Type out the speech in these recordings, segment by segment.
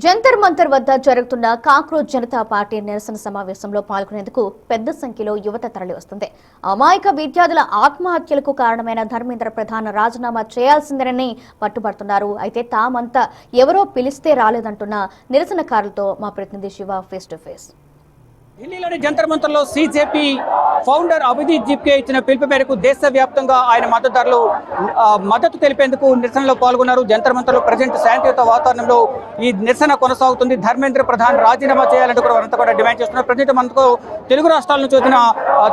జంతర్ మంతర్ వద్ద జరుగుతున్న cockroach Janata party నిరసన సమావేశంలో పాల్గొనేందుకు పెద్ద సంఖ్యలో యువత తరలివస్తుంది. అమాయక విద్యార్థుల ఆత్మహత్యలకు కారణమైన ధర్మేంద్ర ప్రధాన్ రాజీనామా చేయాల్సిందేనని పట్టుబడుతున్నారు. అయితే తామంతా ఎవరో పిలిస్తే రాలేదంటున్న నిరసనకారులతో మా ప్రతినిధి శివ ఫేస్ టు ఫేస్. ఢిల్లీలోని జంతర్ మంతర్లో సీజేపీ ఫౌండర్ అభిజిత్ జిప్కే ఇచ్చిన పిలుపు మేరకు దేశవ్యాప్తంగా ఆయన మద్దతుదారులు మద్దతు తెలిపేందుకు నిరసనలో పాల్గొన్నారు. జంతర్ మంతర్లో ప్రజెంట్ శాంతియుత వాతావరణంలో ఈ నిరసన కొనసాగుతుంది. ధర్మేంద్ర ప్రధాన్ రాజీనామా చేయాలంటూ కూడా వారంతా కూడా డిమాండ్ చేస్తున్నారు. ప్రజెంట్ మనకు తెలుగు రాష్ట్రాల నుంచి వచ్చిన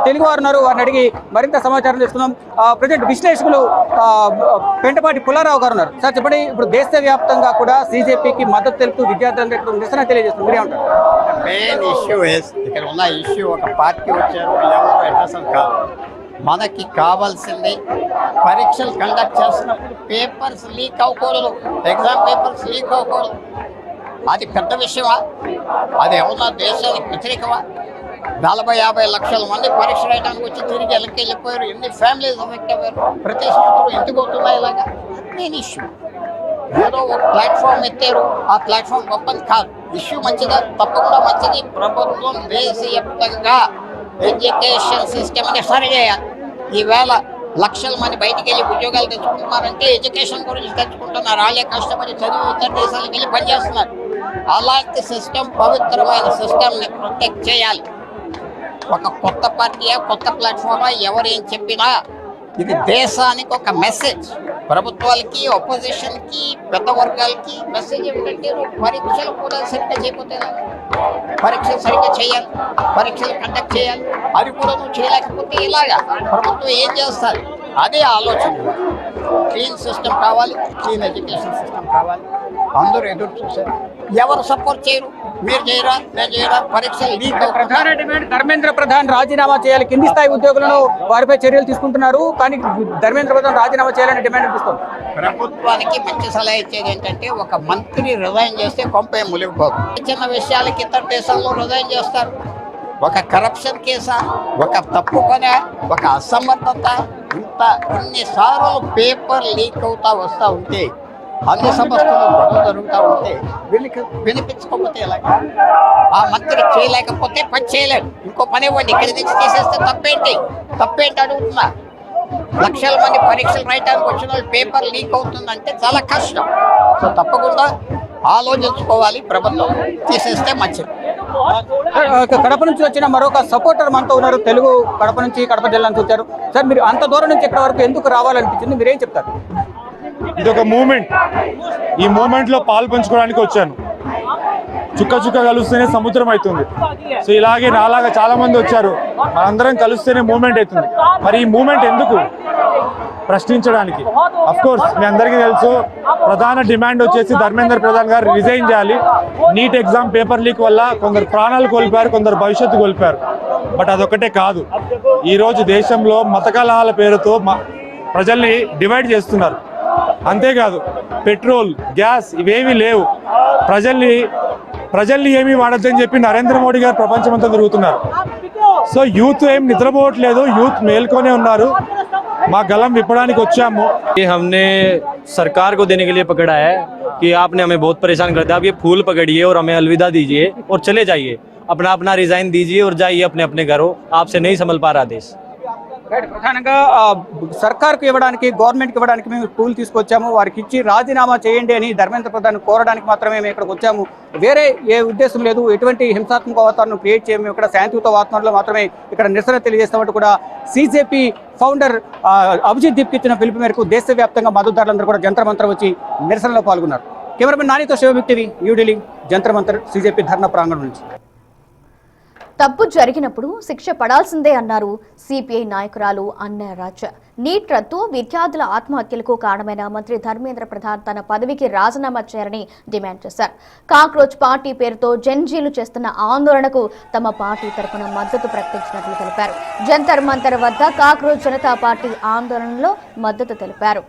తెలుగు వారు ఉన్నారు. వారిని అడిగి మరింత సమాచారం తీసుకుందాం. ప్రజెంట్ విశ్లేషకులు పెంటపాటి పుల్లారావు గారు ఉన్నారు. సార్ చెప్పండి, ఇప్పుడు దేశవ్యాప్తంగా కూడా సీజేపీకి మద్దతు తెలుపుతూ విద్యార్థులందరూ నిరసన తెలియజేస్తున్నారు. మీరే ఉంటారు. మెయిన్ ఇష్యూ ఇక్కడ ఉన్న ఇష్యూ ఒక పార్టీ వచ్చారు ఎవరు అడ్రస్ కాదు. మనకి కావాల్సింది పరీక్షలు కండక్ట్ చేస్తున్నప్పుడు పేపర్స్ లీక్ అవ్వకూడదు, ఎగ్జామ్ పేపర్స్ లీక్ అవ్వకూడదు. అది పెద్ద విషయమా? అది ఏమన్నా దేశానికి వ్యతిరేకమా? 40-50 లక్షల మంది పరీక్ష రాయడానికి వచ్చి తిరిగి వెళ్ళిపోయారు. ఎన్ని ఫ్యామిలీస్ ఎఫెక్ట్ అయ్యారు? ప్రతి సంవత్సరం ఎందుకు అవుతున్నాయి ఇలాగా? మెయిన్ ఇష్యూ ఏదో ఒక ప్లాట్ఫామ్ ఎత్తారు, ఆ ప్లాట్ఫామ్ గొప్పది కాదు. ఇష్యూ మంచిదా? తప్పకుండా మంచిది. ప్రభుత్వం దేశవ్యాప్తంగా ఎడ్యుకేషన్ సిస్టమ్ అని సరి చేయాలి. ఈవేళ లక్షల మంది బయటికి వెళ్ళి ఉద్యోగాలు తెచ్చుకుంటున్నారంటే ఎడ్యుకేషన్ గురించి తెచ్చుకుంటున్నారు. వాళ్ళే కష్టపడి చదివి ఇతర దేశాలకు వెళ్ళి పనిచేస్తున్నారు. అలాంటి సిస్టమ్, పవిత్రమైన సిస్టమ్ని ప్రొటెక్ట్ చేయాలి. ఒక కొత్త పార్టీయా, కొత్త ప్లాట్ఫామా, ఎవరేం చెప్పినా ఇది దేశానికి ఒక మెసేజ్. ప్రభుత్వాలకి, అపోజిషన్కి, పెద్ద వర్గాలకి మెసేజ్ ఏమిటంటే పరీక్షలు కూడా సరిగ్గా చేయకపోతే పరీక్షలు సరిగ్గా చేయాలి, పరీక్షలు కండక్ట్ చేయాలి. అది కూడా నువ్వు చేయలేకపోతే ఇలాగా ప్రభుత్వం ఏం చేస్తారు? అదే ఆలోచన. క్లీన్ సిస్టమ్ కావాలి, క్లీన్ ఎడ్యుకేషన్ సిస్టమ్ కావాలి. అందరూ ఎదురు చూశారు. ఎవరు సపోర్ట్ చేయరు? మీరు చేయరా, నేను చేయరా, పరీక్షలు లీక్. ప్రధాన డిమాండ్ ధర్మేంద్ర ప్రధాన్ రాజీనామా చేయాలి. కింది స్థాయి ఉద్యోగులను వారిపై చర్యలు తీసుకుంటున్నారు, కానీ ధర్మేంద్ర ప్రధాన్ రాజీనామా చేయాలని డిమాండ్ ఇస్తుంది. ప్రభుత్వానికి మంచి సలహా ఇచ్చేది ఏంటంటే, ఒక మంత్రి రిజైన్ చేస్తే కొంపే మునిగిపోదు. చిన్న విషయాలకి ఇతర దేశాల్లో రిజైన్ చేస్తారు. ఒక కరప్షన్ కేసా, ఒక తప్పు పని, ఒక అసమర్థత, ఇన్నిసార్లు పేపర్ లీక్ వస్తూ ఉంటే, అన్ని సమస్యలు గొడవ జరుగుతూ ఉంటే వినిపించుకోకపోతే ఎలాగ? ఆ మంత్రి చేయలేకపోతే పని చేయలేడు, ఇంకో పని ఇవ్వండి. ఇక్కడి నుంచి తీసేస్తే తప్పేంటి అడుగుతున్నా. లక్షల మంది పరీక్షలు రాయడానికి వచ్చిన వాళ్ళు పేపర్ లీక్ అవుతుందంటే చాలా కష్టం. సో తప్పకుండా ఆలోచించుకోవాలి. ప్రభుత్వం తీసేస్తే మంచిది. కడప నుంచి వచ్చిన మరొక సపోర్టర్ మనతో ఉన్నారు. తెలుగు కడప నుంచి, కడప జిల్లా నుంచి వచ్చారు. సార్, మీరు అంత దూరం నుంచి ఇక్కడ వరకు ఎందుకు రావాలనిపించింది? మీరేం చెప్తారు? ఇది ఒక మూమెంట్. ఈ మూమెంట్లో పాలు పంచుకోవడానికి వచ్చాను. చుక్క చుక్క కలుస్తేనే సముద్రం అవుతుంది. సో ఇలాగే నాలాగా చాలా మంది వచ్చారు. మనందరం కలిస్తేనే మూమెంట్ అవుతుంది. మరి ఈ మూమెంట్ ఎందుకు? ప్రశ్నించడానికి. అఫ్కోర్స్ మీ అందరికీ తెలుసు, ప్రధాన డిమాండ్ వచ్చేసి ధర్మేంద్ర ప్రధాన్ గారు రిజైన్ చేయాలి. నీట్ ఎగ్జామ్ పేపర్ లీక్ వల్ల కొందరు ప్రాణాలు కోల్పోయారు, కొందరు భవిష్యత్తు కోల్పోయారు. బట్ అదొకటే కాదు, ఈరోజు దేశంలో మత కలహాల పేరుతో ప్రజల్ని డివైడ్ చేస్తున్నారు. అంతేకాదు, పెట్రోల్, గ్యాస్ ఇవేమీ లేవు. ప్రజల్ని ఏమీ వాడద్దని చెప్పి నరేంద్ర మోడీ గారు ప్రపంచమంతా తిరుగుతున్నారు. సో యూత్ ఏం నిద్రపోవట్లేదు, యూత్ మేల్కొనే ఉన్నారు. మా గలం విప్పడానికి వచ్చాము. हमने सरकार को देने के लिए पकड़ा है कि आपने हमें बहुत परेशान कर दिया, आप ये फूल पकड़िए और हमें अलविदा दीजिए और चले जाइए, अपना रिजाइन दीजिए और जाइए अपने घरों, आपसे नहीं संभल पा रहा देश. ప్రధానంగా సర్కార్కు ఇవ్వడానికి, గవర్నమెంట్కి ఇవ్వడానికి మేము పూలు తీసుకొచ్చాము. వారికి ఇచ్చి రాజీనామా చేయండి అని ధర్మేంద్ర ప్రధాన్ కోరడానికి మాత్రమే మేము ఇక్కడికి వచ్చాము. వేరే ఏ ఉద్దేశం లేదు. ఎటువంటి హింసాత్మక వాతావరణం క్రియేట్ చేయము. ఇక్కడ శాంతియుత వాతావరణంలో మాత్రమే ఇక్కడ నిరసన తెలియజేస్తామంటూ కూడా సీజేపీ ఫౌండర్ అభిజిత్ జిప్కే ఇచ్చిన పిలుపు మేరకు దేశవ్యాప్తంగా మద్దతుదారులందరూ కూడా జంతర్ మంతర్ వచ్చి నిరసనలో పాల్గొన్నారు. కెమెరామెన్ నానితో శివభక్తివి, న్యూఢిల్లీ, జంతర్ మంతర్ సీజేపీ ధర్నా ప్రాంగణం నుంచి. తప్పు జరిగినప్పుడు శిక్ష పడాల్సిందే అన్నారు సిపిఐ నాయకురాలు అన్నయ్య రాజ. నీట్ రద్దు విద్యార్థుల ఆత్మహత్యలకు కారణమైన మంత్రి ధర్మేంద్ర ప్రధాన్ తన పదవికి రాజీనామా చేయాలని డిమాండ్ చేశారు. కాక్రోచ్ పార్టీ పేరుతో జెన్జీలు చేస్తున్న ఆందోళనకు తమ పార్టీ తరఫున మద్దతు ప్రకటించినట్లు తెలిపారు. జంతర్ మంతర్ వద్ద కాక్రోచ్ జనతా పార్టీ ఆందోళనలో మద్దతు తెలిపారు.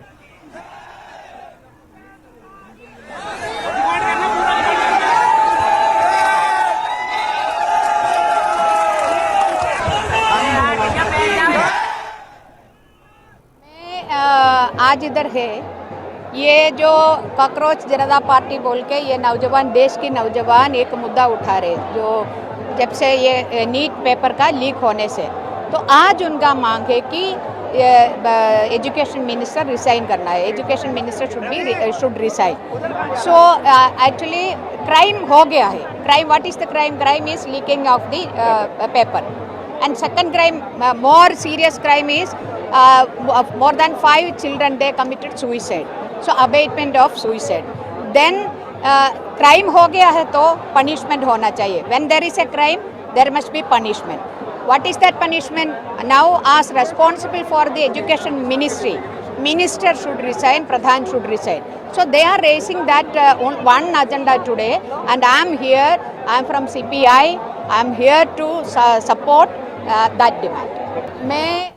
आज इधर है ये जो कॉकरोच जनता पार्टी बोल के ये नौजवान देश की नौजवान एक मुद्दा उठा रहे जो जब से ये नीट पेपर का लीक होने से, तो आज उनका मांग है कि एजुकेशन मिनिस्टर रिसाइन करना है. Education minister should resign. So actually crime हो गया है. Crime, what is the crime? Crime is leaking of the paper. And second crime, more serious crime is more than 5 children they committed suicide. So abatement of suicide. Then crime हो गया है तो punishment होना चाहिए. When there is a crime, there must be punishment. What is that punishment? Now as responsible for the education ministry, minister should resign, Pradhan should resign. So they are raising that one agenda today, and I am here. I am from CPI. I am here to support that demand. मैं